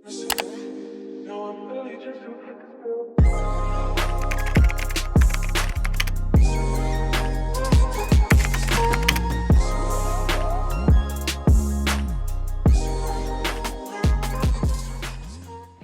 Hey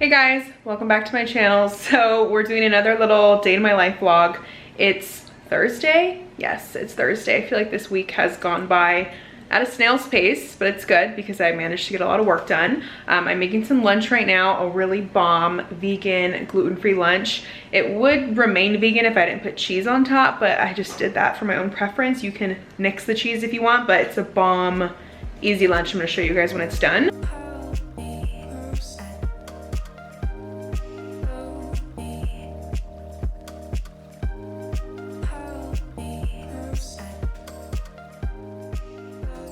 guys, welcome back to my channel. So we're doing another little day in my life vlog. It's Thursday. Yes, it's Thursday. I feel like this week has gone by at a snail's pace, but it's good because I managed to get a lot of work done. I'm making some lunch right now, a really bomb vegan gluten-free lunch. It would remain vegan if I didn't put cheese on top, but I just did that for my own preference. You can nix the cheese if you want, but it's a bomb easy lunch. I'm gonna show you guys when it's done.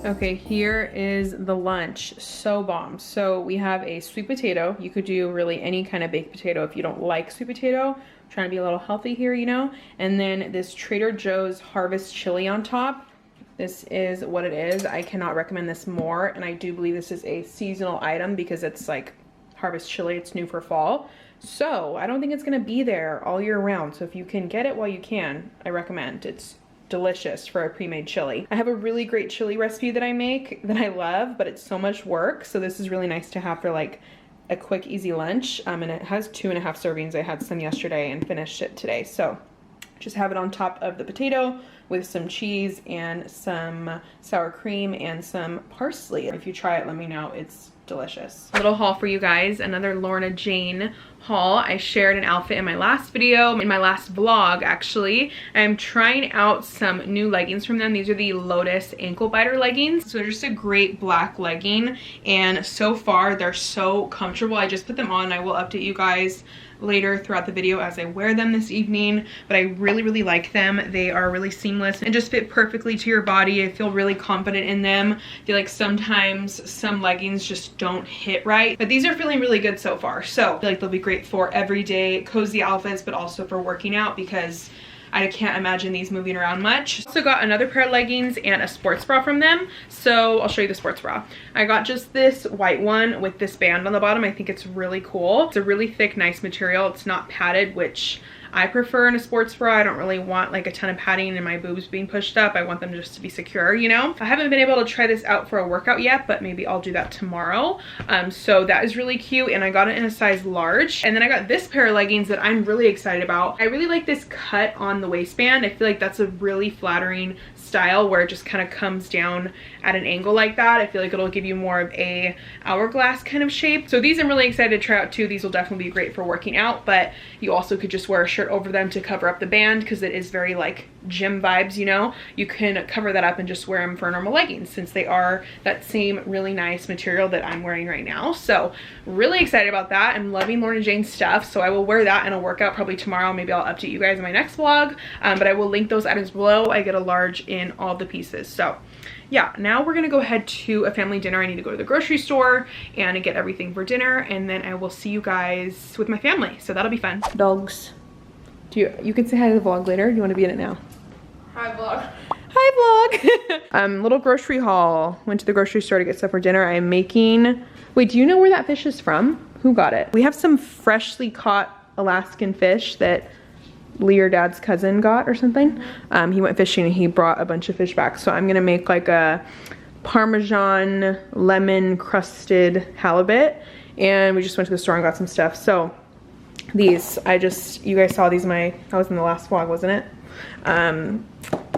Okay, here is the lunch. So bomb. So we have a sweet potato. You could do really any kind of baked potato if you don't like sweet potato. I'm trying to be a little healthy here, you know. And then this Trader Joe's Harvest Chili on top. This is what it is. I cannot recommend this more. And I do believe this is a seasonal item because it's like Harvest Chili. It's new for fall. So I don't think it's gonna be there all year round. So if you can get it while you can, I recommend. It's delicious for a pre-made chili. I have a really great chili recipe that I make that I love, but it's so much work. So this is really nice to have for like a quick, easy lunch. And it has 2.5 servings. I had some yesterday and finished it today. So just have it on top of the potato with some cheese and some sour cream and some parsley. If you try it, let me know. It's delicious. Little haul for you guys, another Lorna Jane haul. I shared an outfit in my last video, in my last vlog actually. I'm trying out some new leggings from them. These are the Lotus ankle biter leggings. So they're just a great black legging, and so far they're so comfortable. I just put them on. I will update you guys later throughout the video as I wear them this evening, but I really like them. They are really seamless and just fit perfectly to your body. I feel really confident in them. I feel like sometimes some leggings just don't hit right, but these are feeling really good so far. So I feel like they'll be great for everyday cozy outfits, but also for working out because I can't imagine these moving around much. Also got another pair of leggings and a sports bra from them. So I'll show you the sports bra. I got just this white one with this band on the bottom. I think it's really cool. It's a really thick, nice material. It's not padded, which I prefer in a sports bra. I don't really want like a ton of padding and my boobs being pushed up. I want them just to be secure, you know? I haven't been able to try this out for a workout yet, but maybe I'll do that tomorrow. So that is really cute, and I got it in a size large. And then I got this pair of leggings that I'm really excited about. I really like this cut on the waistband. I feel like that's a really flattering style where it just kind of comes down at an angle like that. I feel like it'll give you more of a hourglass kind of shape. So these I'm really excited to try out too. These will definitely be great for working out, but you also could just wear a shirt over them to cover up the band because it is very like gym vibes, you know? You can cover that up and just wear them for normal leggings since they are that same really nice material that I'm wearing right now. So really excited about that. I'm loving Lorna Jane's stuff, so I will wear that in a workout probably tomorrow. Maybe I'll update you guys in my next vlog, but I will link those items below. I get a large in all the pieces. So yeah, now we're gonna go ahead to a family dinner. I need to go to the grocery store and get everything for dinner, and then I will see you guys with my family. So that'll be fun. Dogs. You can say hi to the vlog later. Do you want to be in it now? Hi vlog. Hi vlog. Little grocery haul. Went to the grocery store to get stuff for dinner. I'm making, wait, do you know where that fish is from? Who got it? We have some freshly caught Alaskan fish that Lee, your dad's cousin, got or something. He went fishing and he brought a bunch of fish back. So I'm gonna make like a Parmesan lemon crusted halibut. And we just went to the store and got some stuff. So these, you guys saw these I was in the last vlog, wasn't it?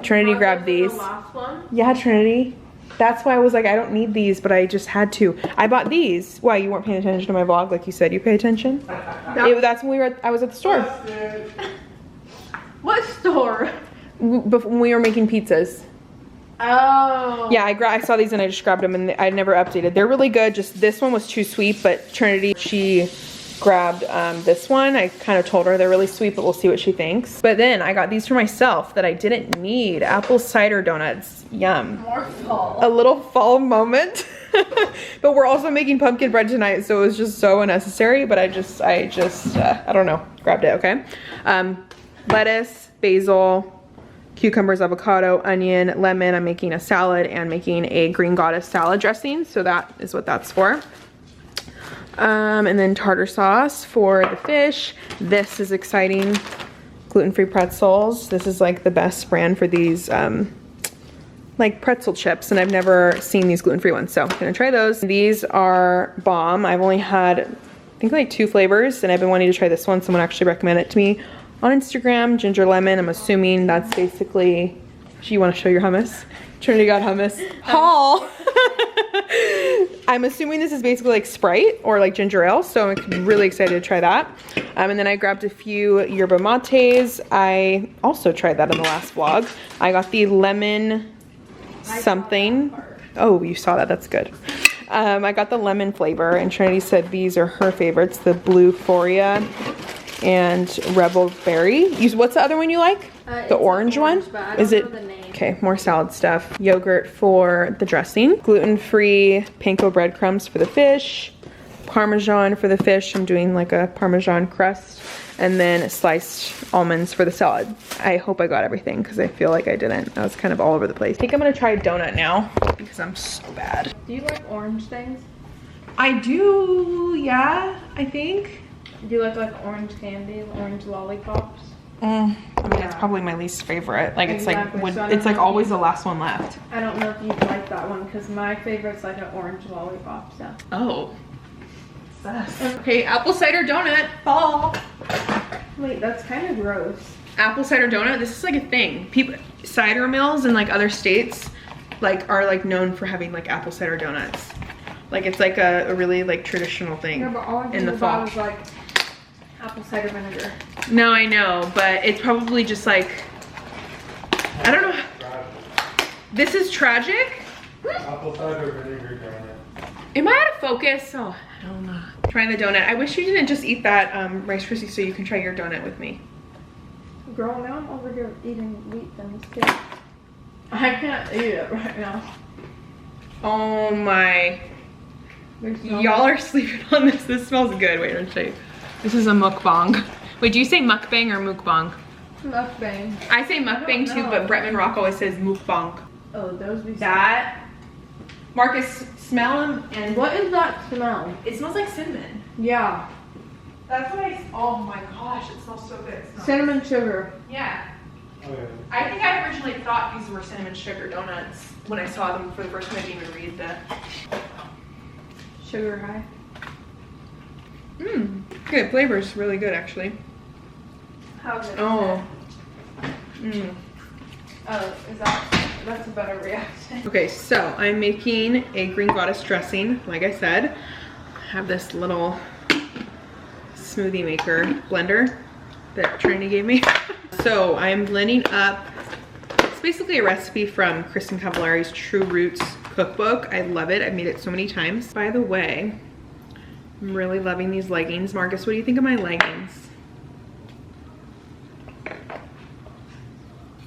Trinity grabbed these. The last one? Yeah, Trinity. That's why I was like, I don't need these, but I just had to. I bought these. Why, you weren't paying attention to my vlog like you said you pay attention? That's when I was at the store. What store? When we were making pizzas. Oh. Yeah, I saw these and I just grabbed them, and I never updated. They're really good. Just this one was too sweet, but Trinity, she grabbed this one. I kind of told her they're really sweet, but we'll see what she thinks. But then I got these for myself that I didn't need. Apple cider donuts. Yum. More fall. A little fall moment. But we're also making pumpkin bread tonight, so it was just so unnecessary. But I don't know, grabbed it. Okay. Lettuce, basil, cucumbers, avocado, onion, lemon. I'm making a salad and making a green goddess salad dressing, so that is what that's for. And then tartar sauce for the fish. This is exciting. Gluten-free pretzels. This is like the best brand for these like pretzel chips, and I've never seen these gluten-free ones, so I'm gonna try those. These are bomb. I've only had, I think, like 2 flavors, and I've been wanting to try this one. Someone actually recommended it to me on Instagram, ginger lemon. I'm assuming that's basically, do you want to show your hummus? Trinity got hummus. Haul! I'm assuming this is basically like Sprite or like ginger ale, so I'm really excited to try that. And then I grabbed a few yerba mates. I also tried that in the last vlog. I got the lemon something. Oh, you saw that, that's good. I got the lemon flavor, and Trinity said these are her favorites, the blue Foria and Rebel Berry. What's the other one you like? The orange one? Is it? Okay, more salad stuff. Yogurt for the dressing. Gluten-free panko breadcrumbs for the fish. Parmesan for the fish. I'm doing like a Parmesan crust. And then sliced almonds for the salad. I hope I got everything because I feel like I didn't. I was kind of all over the place. I think I'm gonna try a donut now because I'm so bad. Do you like orange things? I do, yeah, I think. Do you like orange candy, orange lollipops? I mean, it's probably my least favorite. Like, Exactly. it's So like, it's like always the last one left. I don't know if you'd like that one because my favorite's like an orange lollipop, so. Oh. Okay, apple cider donut, fall. Wait, that's kind of gross. Apple cider donut, this is like a thing. People, cider mills in like other states like are like known for having like apple cider donuts. Like it's like a really like traditional thing Yeah, but all I in the fall. was like apple cider vinegar. No, I know, but it's probably just like, I don't know. This is tragic. Apple cider vinegar donut. Am I out of focus? Oh, I don't know. Trying the donut. I wish you didn't just eat that Rice Krispie so you can try your donut with me. Girl, now I'm over here eating wheat things too. I can't eat it right now. Oh my. There's no Y'all are sleeping on this. This smells good. Wait, I'll show you. This is a mukbang. Wait, do you say mukbang or mukbang? mukbang. I say mukbang too, but Bretman Rock always says mukbang. Oh, those be That. Marcus, smell them and What is that smell? it smells like cinnamon. Yeah, That's what oh my gosh, it smells so good. It smells- cinnamon sugar. Yeah. Oh, yeah. I think I originally thought these were cinnamon sugar donuts when I saw them for the first time. I didn't even read the. Sugar high. Mmm, good. Flavor's really good actually. How's it? Oh. Mmm. Oh, that's a better reaction. Okay, so I'm making a green goddess dressing. Like I said, I have this little smoothie maker blender that Trinity gave me. So I'm blending up, it's basically a recipe from Kristen Cavallari's True Roots cookbook. I love it. I've made it so many times. By the way, I'm really loving these leggings. Marcus, what do you think of my leggings?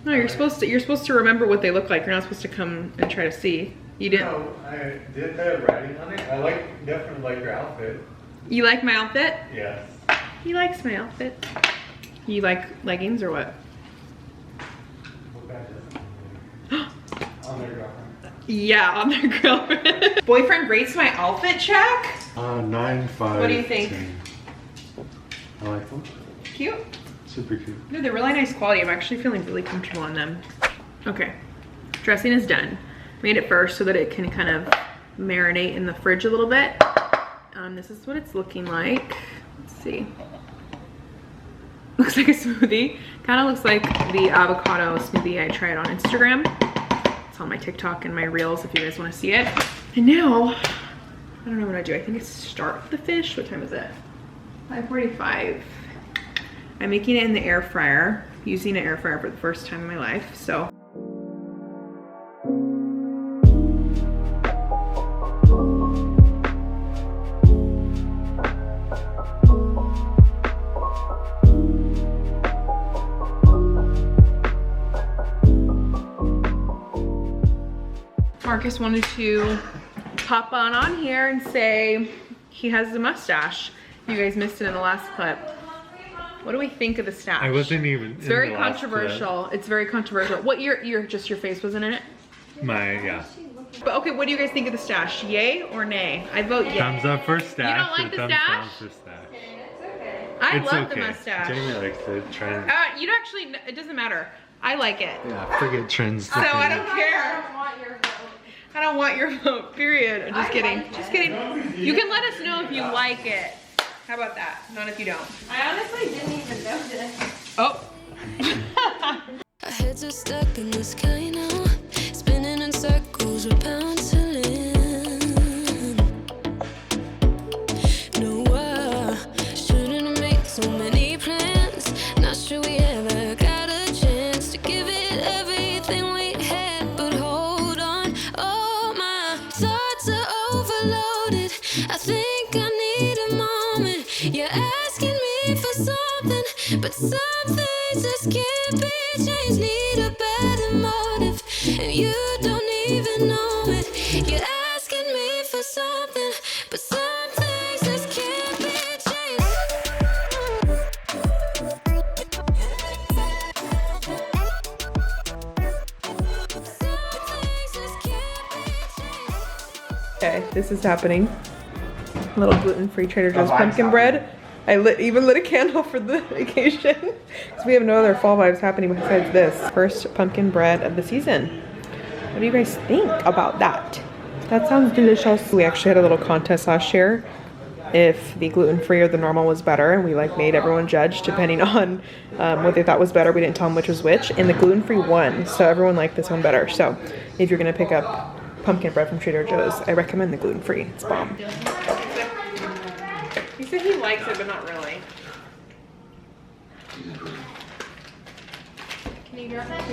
No, you're supposed to remember what they look like. You're not supposed to come and try to see. You didn't. No, I did have writing on it. I definitely like your outfit. You like my outfit? Yes. He likes my outfit. You like leggings or what? What bad is on their girlfriend. Yeah, on their girlfriend. Boyfriend rates my outfit check. 9, 5. What do you think? 10. I like them. Cute. Super cute. No, they're really nice quality. I'm actually feeling really comfortable in them. Okay, dressing is done. Made it first so that it can kind of marinate in the fridge a little bit. This is what it's looking like. Let's see. Looks like a smoothie. Kind of looks like the avocado smoothie I tried on Instagram. It's on my TikTok and my reels if you guys want to see it. And now, I don't know what I do. I think it's start the fish. What time is it? 5:45. I'm making it in the air fryer, using an air fryer for the first time in my life, so. Marcus wanted to pop on here and say he has the mustache. You guys missed it in the last clip. What do we think of the stash? I wasn't even. It's very controversial. It's very controversial. What your face wasn't in it? My, yeah. But okay, what do you guys think of the stash? Yay or nay? I vote yay. Thumbs up for stash. You don't like the thumbs stash? down for stash. It's okay. I It's love okay. the mustache. Jamie likes it. Trends. You don't actually, it doesn't matter. I like it. Yeah, forget trends. So I don't I care. don't want your vote. I don't want your vote, period. I'm just I kidding. like Just it. kidding. You can let us know if you like it. How about that? Not if you don't. I honestly didn't even notice. Oh. Our heads are stuck in the sky now, spinning in circles, we're bouncing. No, I shouldn't make so many plans. Not sure we ever got a chance to give it everything we had, but hold on. Oh, my thoughts are overloaded. I think I need a moment. You're asking me for something, but some things just can't be changed. Need a better motive, and you don't even know it. You're asking me for something, but some things just can't be changed. Some things just can't be changed. Okay, this is happening. A little gluten-free Trader Joe's pumpkin bread. I even lit a candle for the occasion because we have no other fall vibes happening besides this. First pumpkin bread of the season. What do you guys think about that? That sounds delicious. We actually had a little contest last year if the gluten-free or the normal was better, and we like made everyone judge depending on what they thought was better. We didn't tell them which was which, and the gluten-free won, so everyone liked this one better. So if you're gonna pick up pumpkin bread from Trader Joe's, I recommend the gluten-free. It's bomb. He said he likes it, but not really. Can you grab that?